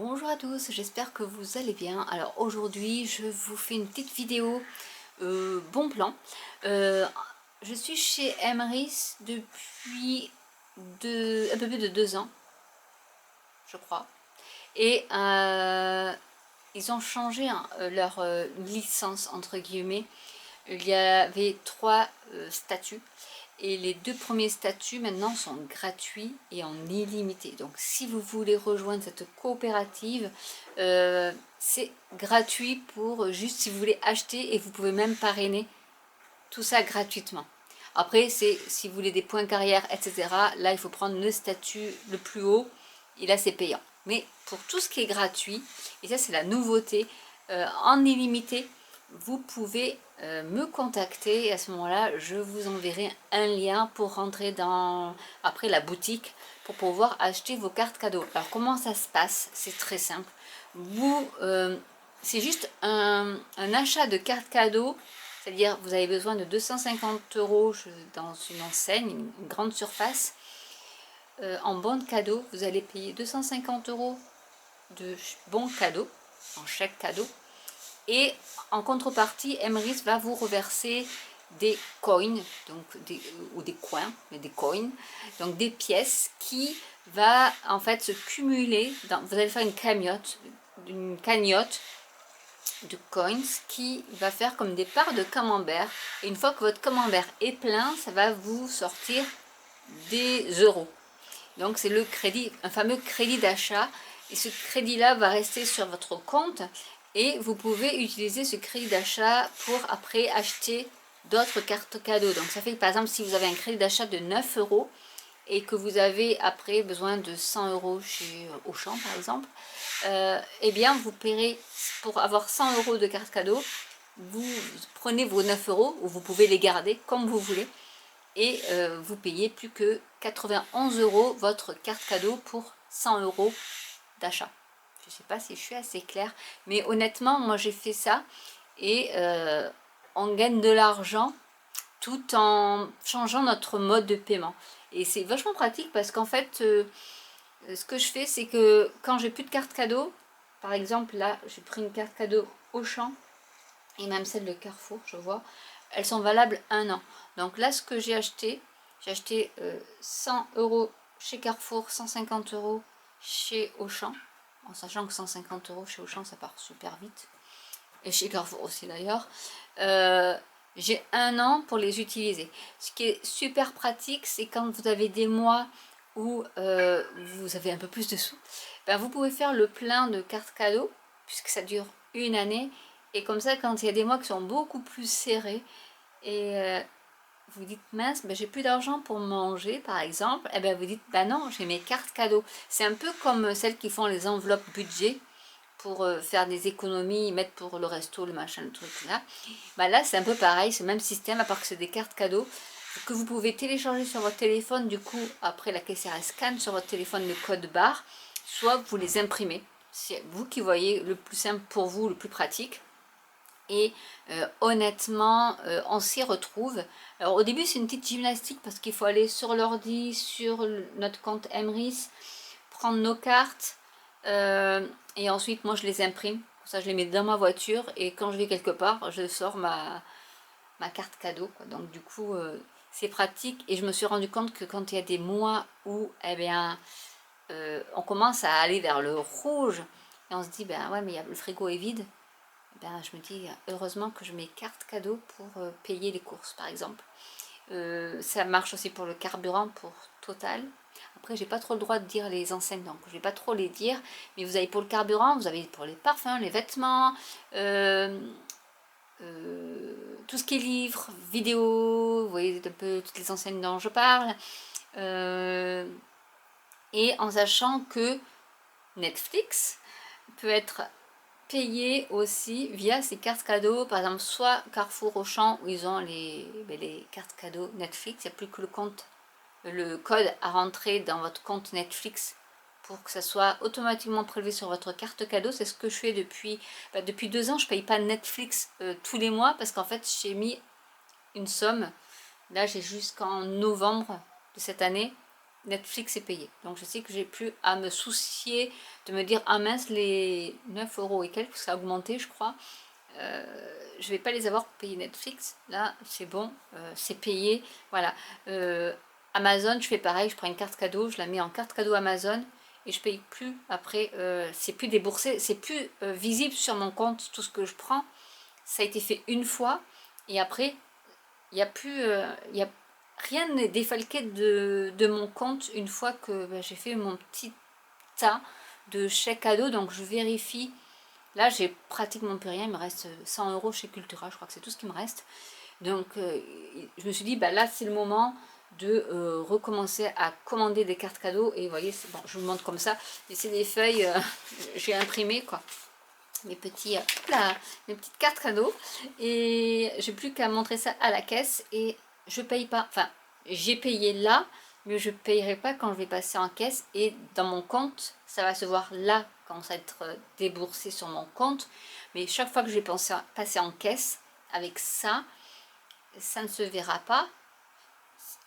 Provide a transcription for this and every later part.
Bonjour à tous, j'espère que vous allez bien. Alors aujourd'hui je vous fais une petite vidéo bon plan. Je suis chez Emrys depuis un peu plus de 2 ans, je crois. Et ils ont changé leur licence entre guillemets. Il y avait 3 statuts. Et les 2 premiers statuts maintenant sont gratuits et en illimité. Donc si vous voulez rejoindre cette coopérative, c'est gratuit pour juste si vous voulez acheter et vous pouvez même parrainer tout ça gratuitement. Après, c'est si vous voulez des points carrière, etc. Là, il faut prendre le statut le plus haut et là, c'est payant. Mais pour tout ce qui est gratuit, et ça c'est la nouveauté, en illimité, vous pouvez me contacter et à ce moment-là, je vous enverrai un lien pour rentrer dans après la boutique pour pouvoir acheter vos cartes cadeaux. Alors comment ça se passe? C'est très simple. C'est juste un achat de cartes cadeaux, c'est-à-dire vous avez besoin de 250 € dans une enseigne, une grande surface. En bon de cadeau, vous allez payer 250 € de bons cadeaux, en chèque cadeau. Et en contrepartie, Emrys va vous reverser des coins, ou des coins, mais des coins, donc des pièces qui va en fait se cumuler. Vous allez faire une cagnotte de coins qui va faire comme des parts de camembert. Et une fois que votre camembert est plein, ça va vous sortir des euros. Donc c'est le crédit, un fameux crédit d'achat. Et ce crédit-là va rester sur votre compte et vous pouvez utiliser ce crédit d'achat pour après acheter d'autres cartes cadeaux. Donc ça fait par exemple si vous avez un crédit d'achat de 9 € et que vous avez après besoin de 100 € chez Auchan par exemple, eh bien vous paierez pour avoir 100 € de cartes cadeaux. Vous prenez vos 9 € ou vous pouvez les garder comme vous voulez et vous payez plus que 91 € votre carte cadeau pour 100 € d'achat. Je ne sais pas si je suis assez claire, mais honnêtement, moi j'ai fait ça et on gagne de l'argent tout en changeant notre mode de paiement. Et c'est vachement pratique parce qu'en fait, ce que je fais, c'est que quand j'ai plus de carte cadeau, par exemple là, j'ai pris une carte cadeau Auchan et même celle de Carrefour, je vois, elles sont valables 1 an. Donc là, ce que j'ai acheté 100 € chez Carrefour, 150 € chez Auchan, en sachant que 150 € chez Auchan, ça part super vite, et chez Carrefour aussi d'ailleurs. J'ai 1 an pour les utiliser. Ce qui est super pratique, c'est quand vous avez des mois où vous avez un peu plus de sous, ben vous pouvez faire le plein de cartes cadeaux, puisque ça dure une année, et comme ça, quand il y a des mois qui sont beaucoup plus serrés, et vous dites mince, ben j'ai plus d'argent pour manger par exemple, et ben vous dites ben non, j'ai mes cartes cadeaux. C'est un peu comme celles qui font les enveloppes budget pour faire des économies, mettre pour le resto, le machin, le truc là. Ben là c'est un peu pareil, c'est le même système, à part que c'est des cartes cadeaux que vous pouvez télécharger sur votre téléphone. Du coup après la caissière elle scanne sur votre téléphone le code barre, soit vous les imprimez. C'est vous qui voyez le plus simple pour vous, le plus pratique. Et honnêtement, on s'y retrouve. Alors au début c'est une petite gymnastique parce qu'il faut aller sur l'ordi, sur notre compte Emrys, prendre nos cartes, et ensuite moi je les imprime. Comme ça je les mets dans ma voiture et quand je vais quelque part, je sors ma carte cadeau, quoi. Donc du coup c'est pratique et je me suis rendu compte que quand il y a des mois où eh bien, on commence à aller vers le rouge et on se dit ben ouais mais le frigo est vide. Ben, je me dis heureusement que je mets carte cadeau pour payer les courses par exemple. Ça marche aussi pour le carburant, pour Total. Après j'ai pas trop le droit de dire les enseignes, donc je vais pas trop les dire, mais vous avez pour le carburant, vous avez pour les parfums, les vêtements, tout ce qui est livres, vidéos, vous voyez un peu toutes les enseignes dont je parle, et en sachant que Netflix peut être payer aussi via ces cartes cadeaux, par exemple soit Carrefour, Auchan où ils ont les cartes cadeaux Netflix. Il n'y a plus que le code à rentrer dans votre compte Netflix pour que ça soit automatiquement prélevé sur votre carte cadeau. C'est ce que je fais depuis 2 ans. Je ne paye pas Netflix tous les mois parce qu'en fait j'ai mis une somme. Là j'ai jusqu'en novembre de cette année Netflix est payé. Donc je sais que j'ai plus à me soucier de me dire, ah mince, les 9 euros et quelques, ça a augmenté je crois. Je vais pas les avoir pour payer Netflix. Là c'est bon, c'est payé. Voilà. Amazon, je fais pareil, je prends une carte cadeau, je la mets en carte cadeau Amazon et je paye plus après. C'est plus déboursé, c'est plus visible sur mon compte tout ce que je prends. Ça a été fait une fois et après il n'y a plus, y a, rien n'est défalqué de mon compte une fois que j'ai fait mon petit tas de chèques cadeaux. Donc je vérifie. Là j'ai pratiquement plus rien, il me reste 100 euros chez Cultura, je crois que c'est tout ce qui me reste. Donc je me suis dit, là c'est le moment de recommencer à commander des cartes cadeaux. Et vous voyez, bon, je vous montre comme ça, mais c'est des feuilles, j'ai imprimé quoi. Mes petits, mes petites cartes cadeaux, et j'ai plus qu'à montrer ça à la caisse et je paye pas, enfin j'ai payé là, mais je payerai pas quand je vais passer en caisse, et dans mon compte ça va se voir là quand ça va être déboursé sur mon compte, mais chaque fois que je vais passer en caisse avec ça, ça ne se verra pas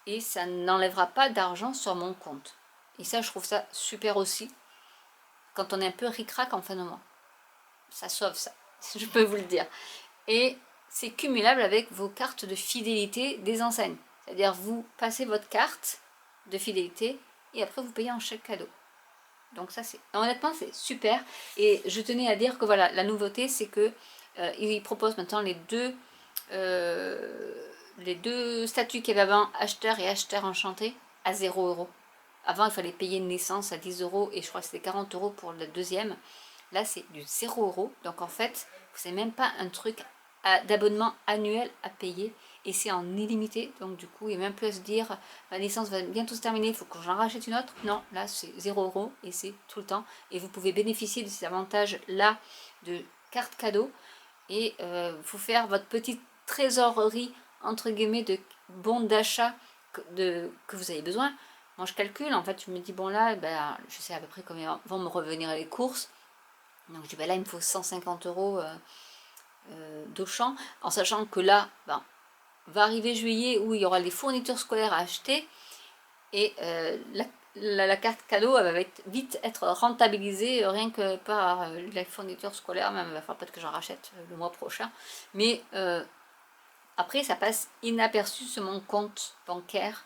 et ça n'enlèvera pas d'argent sur mon compte. Et ça je trouve ça super aussi quand on est un peu ric-rac en fin de mois. Ça sauve ça, je peux vous le dire. Et c'est cumulable avec vos cartes de fidélité des enseignes. C'est-à-dire vous passez votre carte de fidélité et après vous payez en chèque cadeau. Donc ça c'est, honnêtement c'est super. Et je tenais à dire que voilà, la nouveauté c'est que ils proposent maintenant les deux statuts qu'il y avait avant, acheteur et acheteur enchanté, à 0 euros. Avant il fallait payer une naissance à 10 euros et je crois que c'était 40 euros pour le deuxième. Là, c'est du 0 euros. Donc, en fait, vous n'avez même pas un truc d'abonnement annuel à payer. Et c'est en illimité. Donc, du coup, il n'y a même plus à se dire, ma licence va bientôt se terminer, il faut que j'en rachète une autre. Non, là, c'est 0 euros et c'est tout le temps. Et vous pouvez bénéficier de ces avantages-là de carte cadeau. Et vous faire votre petite trésorerie, entre guillemets, de bons d'achat que vous avez besoin. Moi, je calcule. En fait, je me dis, bon, là, je sais à peu près combien vont me revenir les courses. Donc je dis, là il me faut 150 euros d'Auchan, en sachant que là, va arriver juillet où il y aura les fournitures scolaires à acheter, et la carte cadeau elle va vite être rentabilisée rien que par les fournitures scolaires. Même il va falloir peut-être que j'en rachète le mois prochain, mais après ça passe inaperçu sur mon compte bancaire.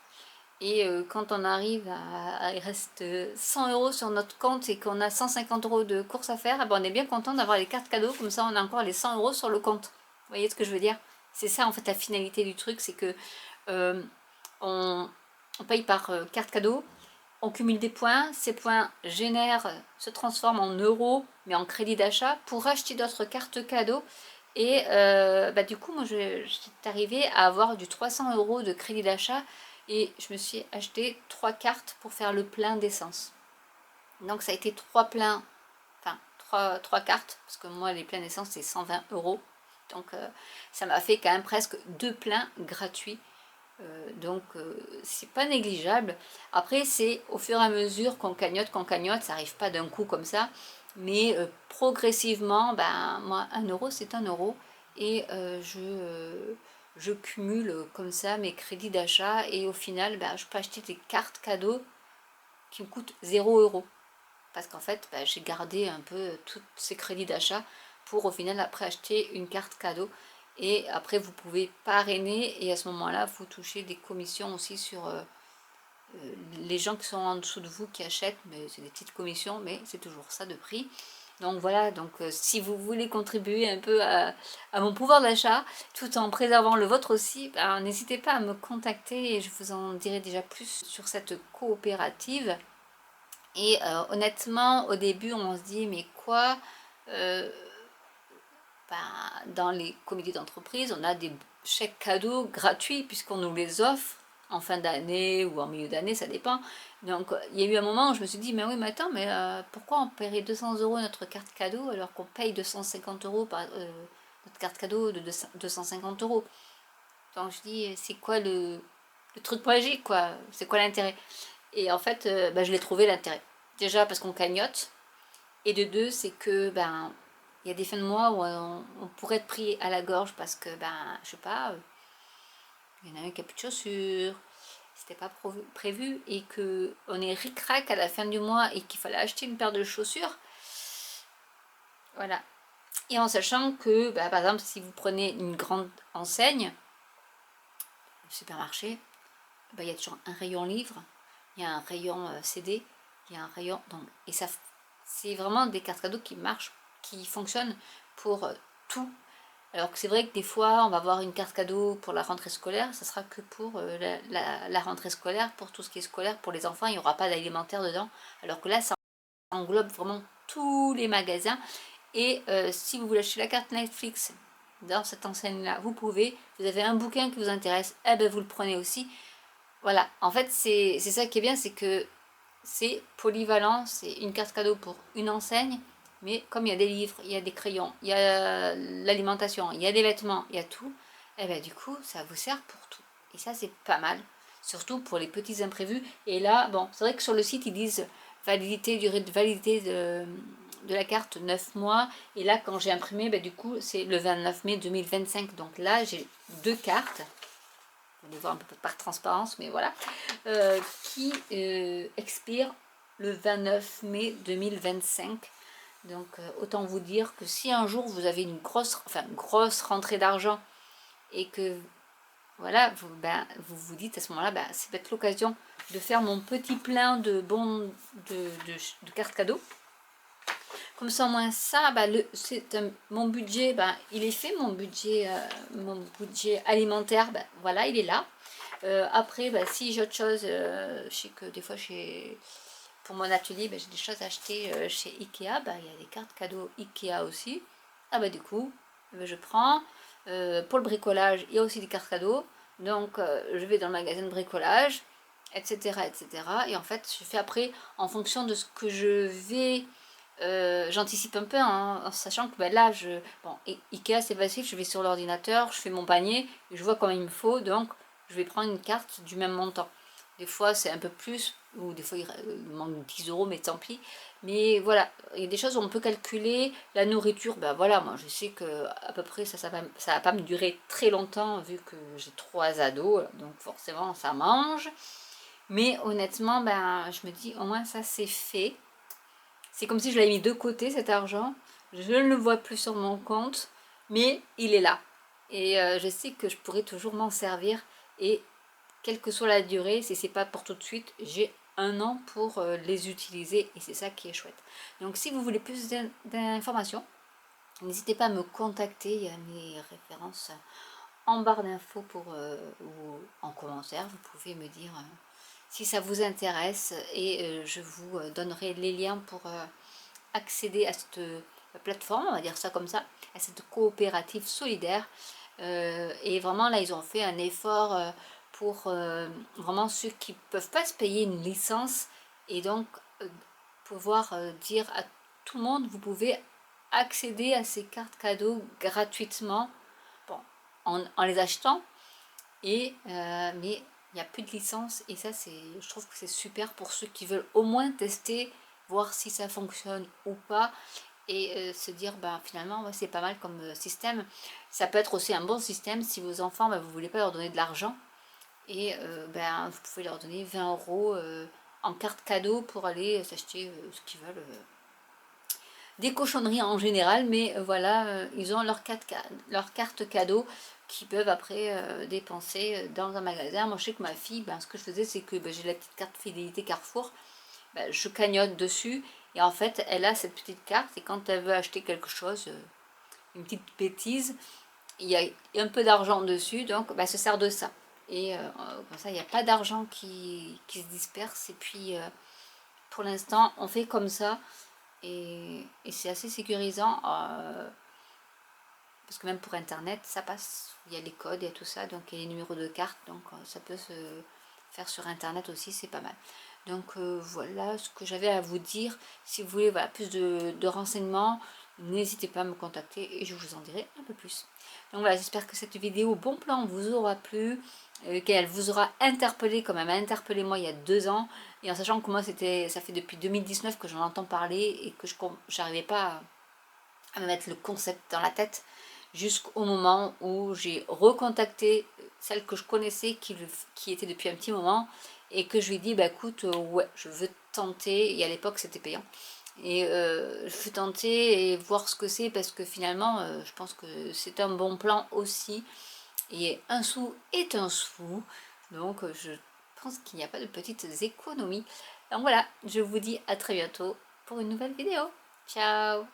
Et quand on arrive il reste 100 euros sur notre compte et qu'on a 150 euros de courses à faire, on est bien content d'avoir les cartes cadeaux, comme ça on a encore les 100 euros sur le compte. Vous voyez ce que je veux dire? C'est ça en fait la finalité du truc, c'est que on paye par carte cadeau, on cumule des points, ces points se transforment en euros, mais en crédit d'achat pour acheter d'autres cartes cadeaux. Et du coup, moi, je suis arrivée à avoir du 300 euros de crédit d'achat et je me suis acheté 3 cartes pour faire le plein d'essence. Donc ça a été 3 pleins, enfin 3 cartes, parce que moi, les pleins d'essence, c'est 120 euros. Donc ça m'a fait quand même presque 2 pleins gratuits. Donc c'est pas négligeable. Après c'est au fur et à mesure qu'on cagnotte, ça arrive pas d'un coup comme ça, mais progressivement, moi 1 euro c'est 1 euro, et je cumule comme ça mes crédits d'achat, et au final je peux acheter des cartes cadeaux qui me coûtent 0 euro, parce qu'en fait j'ai gardé un peu tous ces crédits d'achat pour au final après acheter une carte cadeau. Et après vous pouvez parrainer, et à ce moment là vous touchez des commissions aussi sur les gens qui sont en dessous de vous qui achètent, mais c'est des petites commissions, mais c'est toujours ça de prix. Donc voilà, donc si vous voulez contribuer un peu à mon pouvoir d'achat tout en préservant le vôtre aussi, n'hésitez pas à me contacter et je vous en dirai déjà plus sur cette coopérative. Et honnêtement, au début, on se dit, mais quoi dans les comités d'entreprise, on a des chèques cadeaux gratuits puisqu'on nous les offre en fin d'année ou en milieu d'année, ça dépend. Donc il y a eu un moment où je me suis dit, mais oui, mais attends, mais pourquoi on paierait 200 euros notre carte cadeau alors qu'on paye 250 euros par notre carte cadeau de 250 euros. Donc je dis, c'est quoi le truc magique, quoi? C'est quoi l'intérêt? Et en fait, je l'ai trouvé l'intérêt. Déjà parce qu'on cagnotte, et de deux, c'est que il y a des fins de mois où on pourrait être pris à la gorge parce que je sais pas, il y en a un qui a plus de chaussures, c'était pas prévu et que on est ric-rac à la fin du mois et qu'il fallait acheter une paire de chaussures, voilà. Et en sachant que, bah, par exemple, si vous prenez une grande enseigne, supermarché, bah, il y a toujours un rayon livre, il y a un rayon CD, il y a un rayon... Donc, et ça, c'est vraiment des cartes cadeaux qui marchent, qui fonctionnent pour tout. Alors que c'est vrai que des fois, on va avoir une carte cadeau pour la rentrée scolaire, ça sera que pour la rentrée scolaire, pour tout ce qui est scolaire, pour les enfants, il n'y aura pas d'alimentaire dedans. Alors que là, ça englobe vraiment tous les magasins. Et si vous voulez acheter la carte Netflix dans cette enseigne-là, vous pouvez. Vous avez un bouquin qui vous intéresse, eh ben vous le prenez aussi. Voilà, en fait, c'est ça qui est bien, c'est que c'est polyvalent, c'est une carte cadeau pour une enseigne, mais comme il y a des livres, il y a des crayons, il y a l'alimentation, il y a des vêtements, il y a tout, et bien du coup, ça vous sert pour tout. Et ça, c'est pas mal, surtout pour les petits imprévus. Et là, bon, c'est vrai que sur le site, ils disent validité, durée de validité de la carte 9 mois. Et là, quand j'ai imprimé, ben, du coup, c'est le 29 mai 2025. Donc là, j'ai 2 cartes. Vous allez voir un peu par transparence, mais voilà, qui expire le 29 mai 2025. Donc autant vous dire que si un jour vous avez une grosse rentrée d'argent et que voilà, vous dites à ce moment-là, c'est peut-être l'occasion de faire mon petit plein de bons de cartes cadeaux. Comme ça, au moins ça, mon budget, il est fait, mon budget alimentaire, voilà, il est là. Après, si j'ai autre chose, je sais que des fois, pour mon atelier, j'ai des choses à acheter chez Ikea. Il y a des cartes cadeaux Ikea aussi. Du coup, je prends. Pour le bricolage, il y a aussi des cartes cadeaux. Donc, je vais dans le magasin de bricolage, etc., etc. Et en fait, je fais après, en fonction de ce que je vais... j'anticipe un peu en sachant que là, bon, Ikea c'est facile, je vais sur l'ordinateur, je fais mon panier, je vois combien il me faut, donc je vais prendre une carte du même montant. Des fois c'est un peu plus, ou des fois il manque 10 euros, mais tant pis. Mais voilà, il y a des choses où on peut calculer. La nourriture, voilà, moi je sais que à peu près ça va pas me durer très longtemps vu que j'ai 3 ados, donc forcément ça mange. Mais honnêtement, je me dis au moins ça c'est fait. C'est comme si je l'avais mis de côté cet argent. Je ne le vois plus sur mon compte, mais il est là. Et je sais que je pourrais toujours m'en servir. Et quelle que soit la durée, si c'est pas pour tout de suite, j'ai un an pour les utiliser. Et c'est ça qui est chouette. Donc si vous voulez plus d'informations, n'hésitez pas à me contacter. Il y a mes références en barre d'infos ou en commentaire. Vous pouvez me dire si ça vous intéresse et je vous donnerai les liens pour accéder à cette plateforme, on va dire ça comme ça, à cette coopérative solidaire. Et vraiment là ils ont fait un effort pour vraiment ceux qui ne peuvent pas se payer une licence et donc pouvoir dire à tout le monde vous pouvez accéder à ces cartes cadeaux gratuitement, bon, en les achetant, mais il n'y a plus de licence et ça je trouve que c'est super pour ceux qui veulent au moins tester, voir si ça fonctionne ou pas et se dire finalement c'est pas mal comme système. Ça peut être aussi un bon système si vos enfants vous voulez pas leur donner de l'argent et vous pouvez leur donner 20 euros en carte cadeau pour aller s'acheter ce qu'ils veulent. Des cochonneries en général, mais voilà, ils ont leur carte cadeau qui peuvent après dépenser dans un magasin. Moi je sais que ma fille, ce que je faisais c'est que j'ai la petite carte fidélité Carrefour, je cagnotte dessus et en fait elle a cette petite carte et quand elle veut acheter quelque chose, une petite bêtise, il y a un peu d'argent dessus, donc elle se sert de ça. Et comme ça il n'y a pas d'argent qui se disperse et puis pour l'instant on fait comme ça. Et c'est assez sécurisant parce que même pour internet ça passe, il y a les codes, il y a tout ça, donc il y a les numéros de carte, donc ça peut se faire sur internet aussi, c'est pas mal. Donc voilà ce que j'avais à vous dire. Si vous voulez plus de renseignements, n'hésitez pas à me contacter et je vous en dirai un peu plus. Donc voilà, j'espère que cette vidéo bon plan vous aura plu, qu'elle vous aura interpellé comme elle m'a interpellé moi il y a 2 ans, et en sachant que moi ça fait depuis 2019 que j'en entends parler et que je n'arrivais pas à me mettre le concept dans la tête. jusqu'au moment où j'ai recontacté celle que je connaissais qui était depuis un petit moment et que je lui ai dit bah écoute ouais je veux tenter, et à l'époque c'était payant, et je veux tenter et voir ce que c'est, parce que finalement je pense que c'est un bon plan aussi, et un sou est un sou, donc je pense qu'il n'y a pas de petites économies. Donc voilà, je vous dis à très bientôt pour une nouvelle vidéo. Ciao!